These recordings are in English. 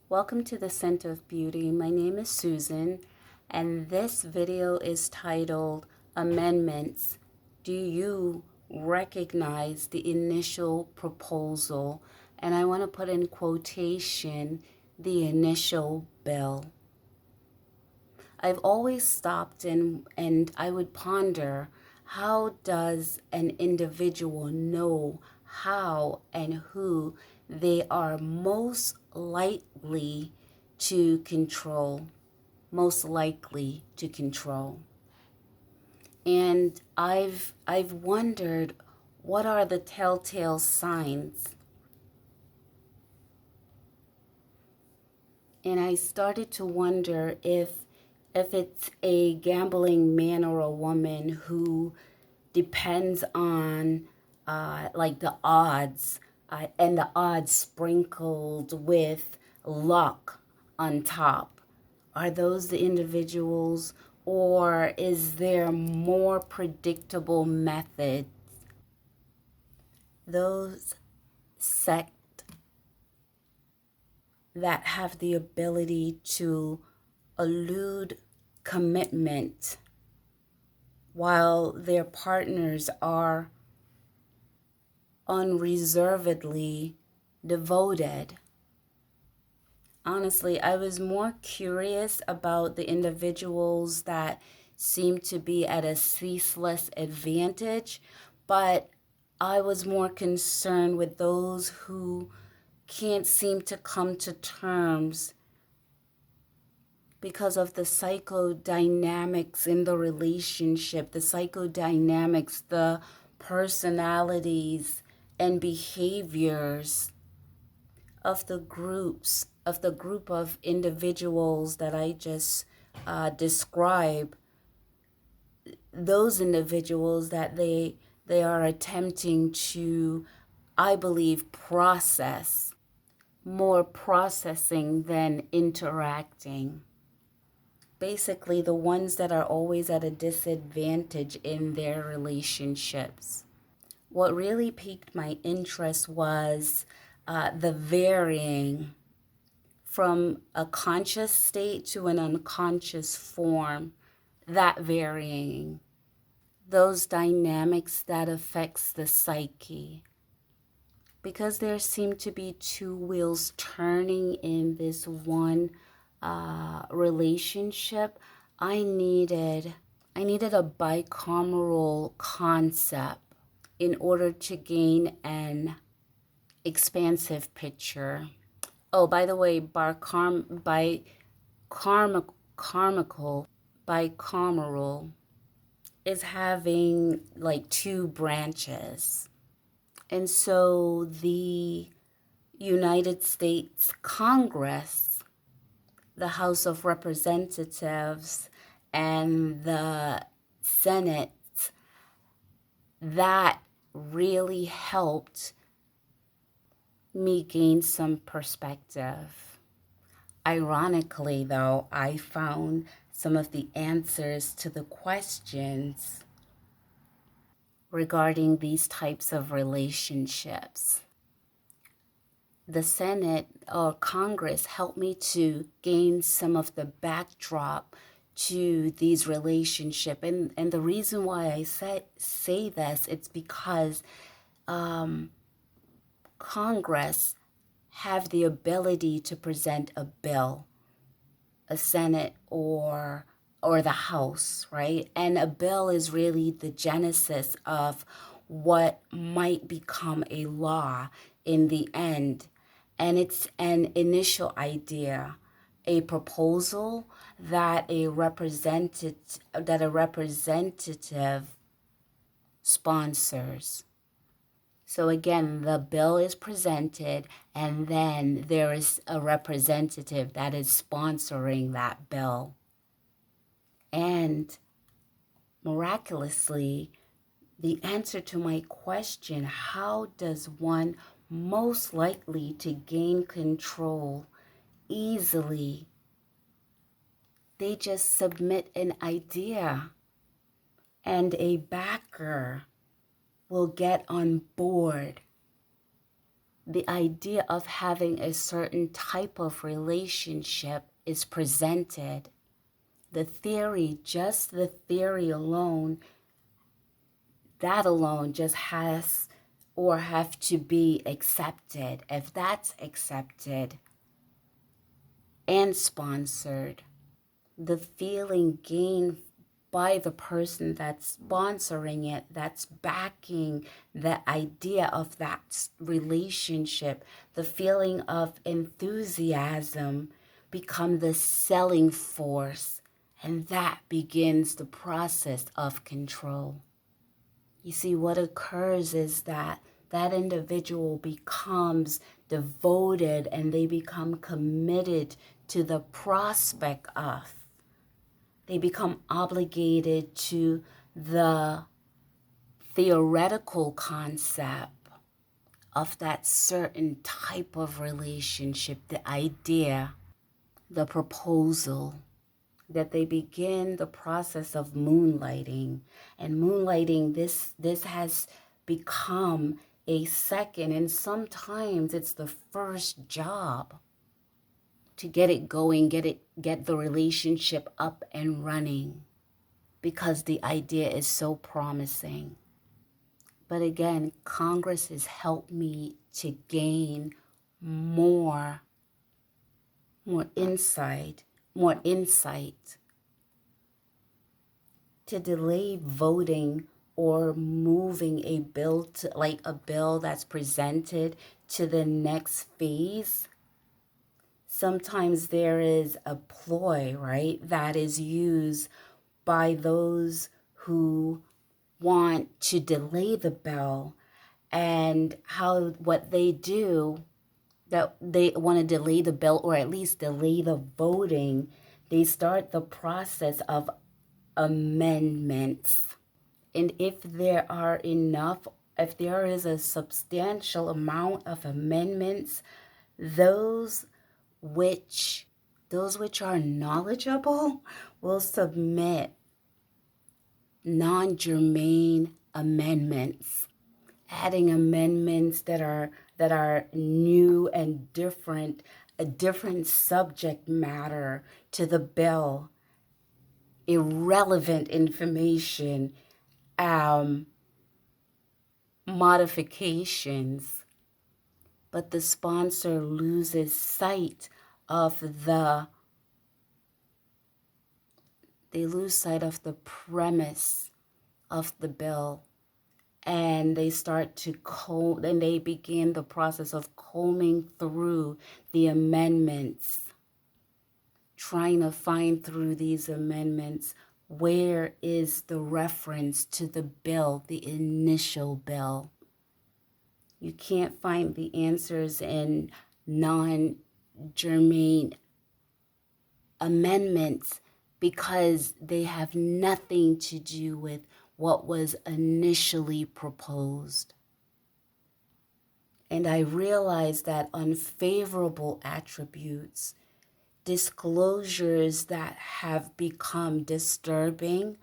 Welcome to the Scent of Beauty. My name is Susan, and this video is titled Amendments. Do you recognize the initial proposal? And I want to put in quotation the initial bill. I've always stopped and I would ponder, how does an individual know how and who they are most likely to control? Most likely to control. And I've wondered, what are the telltale signs? And I started to wonder if it's a gambling man or a woman who depends on like the odds, and the odds sprinkled with luck on top. Are those the individuals, or is there more predictable methods? Those sect that have the ability to elude commitment while their partners are unreservedly devoted. Honestly, I was more curious about the individuals that seem to be at a ceaseless advantage, but I was more concerned with those who can't seem to come to terms because of the psychodynamics in the relationship, the psychodynamics, the personalities and behaviors of the group of individuals that I just describe. Those individuals that they are attempting to, I believe, process, more processing than interacting. Basically, the ones that are always at a disadvantage in their relationships. What really piqued my interest was the varying from a conscious state to an unconscious form, that varying, those dynamics that affects the psyche. Because there seem to be two wheels turning in this one relationship, I needed a bicameral concept in order to gain an expansive picture. Oh, by the way, bicameral is having like two branches. And so the United States Congress, the House of Representatives, and the Senate, that really helped me gain some perspective. Ironically, though, I found some of the answers to the questions regarding these types of relationships. The Senate or Congress helped me to gain some of the backdrop to these relationships. And the reason why I say this, it's because Congress have the ability to present a bill, a Senate or the House, right? And a bill is really the genesis of what might become a law in the end. And it's an initial idea, a proposal that a representative sponsors. So again, the bill is presented, and then there is a representative that is sponsoring that bill. And miraculously, the answer to my question, how does one most likely to gain control easily? They just submit an idea, and a backer will get on board. the idea of having a certain type of relationship is presented. The theory, just the theory alone, that alone just has or have to be accepted. If that's accepted and sponsored, the feeling gained by the person that's sponsoring it, that's backing the idea of that relationship, the feeling of enthusiasm become the selling force, and that begins the process of control. You see, what occurs is that that individual becomes devoted and they become committed to the prospect of. They become obligated to the theoretical concept of that certain type of relationship, the idea, the proposal, that they begin the process of moonlighting. And moonlighting, this has become a second, and sometimes it's the first job to get it going, get the relationship up and running, because the idea is so promising. But again, Congress has helped me to gain more insight, to delay voting or moving a bill to, like a bill that's presented, to the next phase. Sometimes there is a ploy, right, that is used by those who want to delay the bill, and what they do, that they want to delay the bill or at least delay the voting. They start the process of amendments. And if there is a substantial amount of amendments, those which are knowledgeable will submit non-germane amendments, adding amendments that are new and different, a different subject matter to the bill, irrelevant information, modifications. But the sponsor loses sight of the premise of the bill, and they start to and they begin the process of combing through the amendments, trying to find through these amendments, where is the reference to the bill, the initial bill. You can't find the answers in non-germane amendments because they have nothing to do with what was initially proposed. And I realized that unfavorable attributes, disclosures that have become disturbing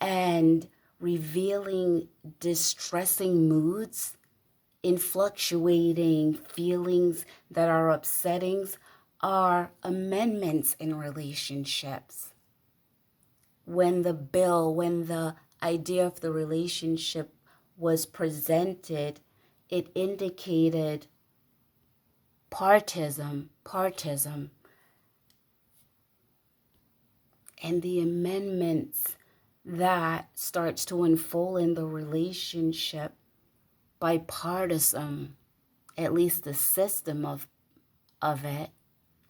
and revealing distressing moods, in fluctuating feelings that are upsetting, are amendments in relationships. When the idea of the relationship was presented, it indicated partism, and the amendments that starts to unfold in the relationship, bipartisan, at least the system of it,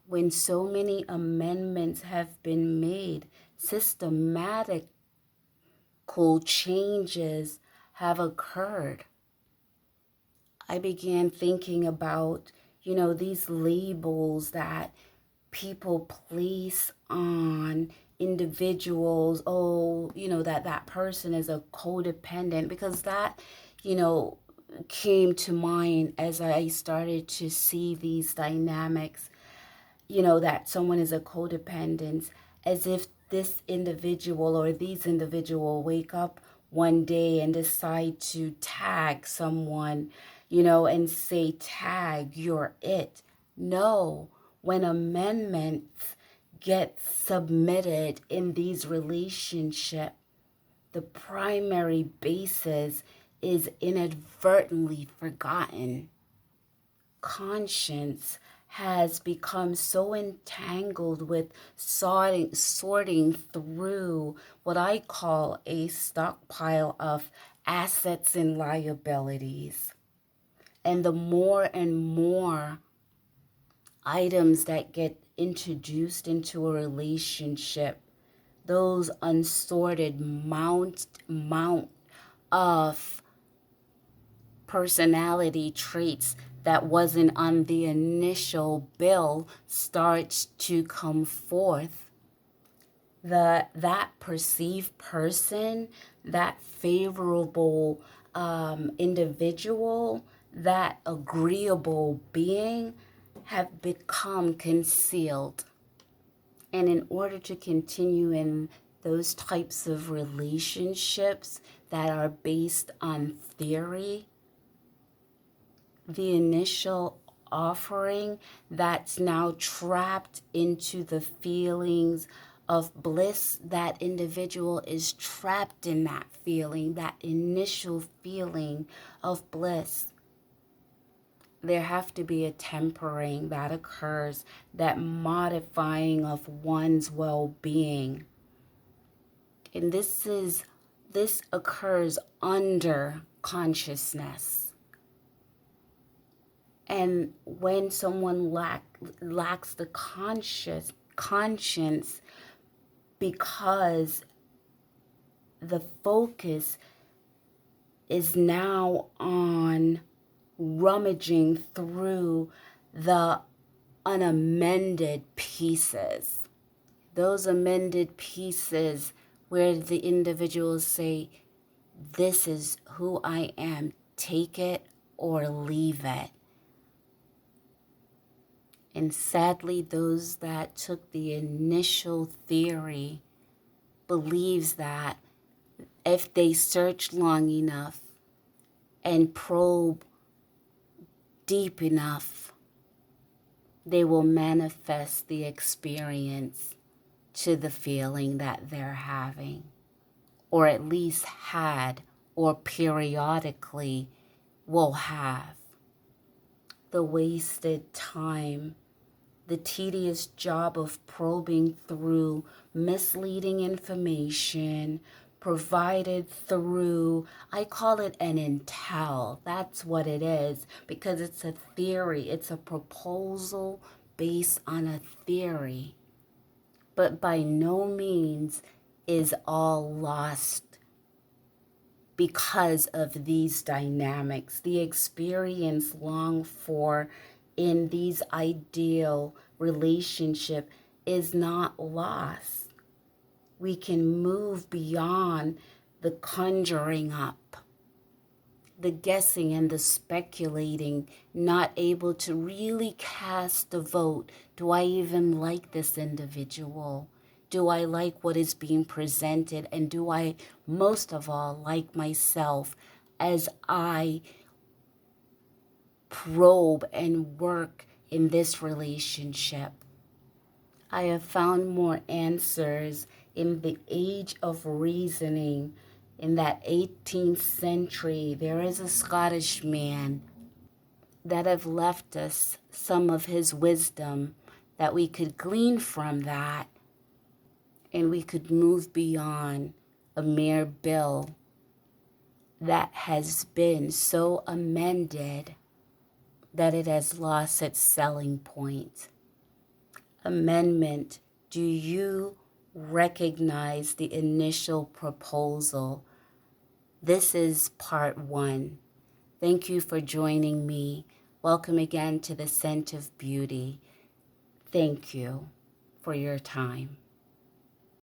when so many amendments have been made, systematic changes have occurred. I began thinking about, these labels that people place on individuals. Oh, that person is a codependent, because that, came to mind as I started to see these dynamics, that someone is a codependent, as if this individual or these individuals wake up one day and decide to tag someone, and say, tag, you're it. No, when amendments get submitted in these relationships, the primary basis is inadvertently forgotten. Conscience has become so entangled with sorting through what I call a stockpile of assets and liabilities. And the more and more items that get introduced into a relationship, those unsorted mount of personality traits that wasn't on the initial bill starts to come forth. That perceived person, that favorable individual, that agreeable being have become concealed. And in order to continue in those types of relationships that are based on theory, the initial offering that's now trapped into the feelings of bliss, that individual is trapped in that feeling, that initial feeling of bliss. There have to be a tempering that occurs, that modifying of one's well-being. And this occurs under consciousness. And when someone lacks the conscience, because the focus is now on rummaging through the unamended pieces, those amended pieces where the individuals say, this is who I am, take it or leave it. And sadly, those that took the initial theory believes that if they search long enough and probe deep enough, they will manifest the experience to the feeling that they're having, or at least had, or periodically will have. The wasted time, the tedious job of probing through misleading information provided through, I call it an intel. That's what it is, because it's a theory. It's a proposal based on a theory. But by no means is all lost because of these dynamics. The experience longed for in these ideal relationship is not lost. We can move beyond the conjuring up, the guessing and the speculating, not able to really cast a vote. Do I even like this individual? Do I like what is being presented? And do I, most of all, like myself as I probe and work in this relationship? I have found more answers in the age of reasoning. In that 18th century, there is a Scottish man that have left us some of his wisdom that we could glean from that, and we could move beyond a mere bill that has been so amended that it has lost its selling point. Amendment, do you recognize the initial proposal? This is part 1. Thank you for joining me. Welcome again to the Scent of Beauty. Thank you for your time.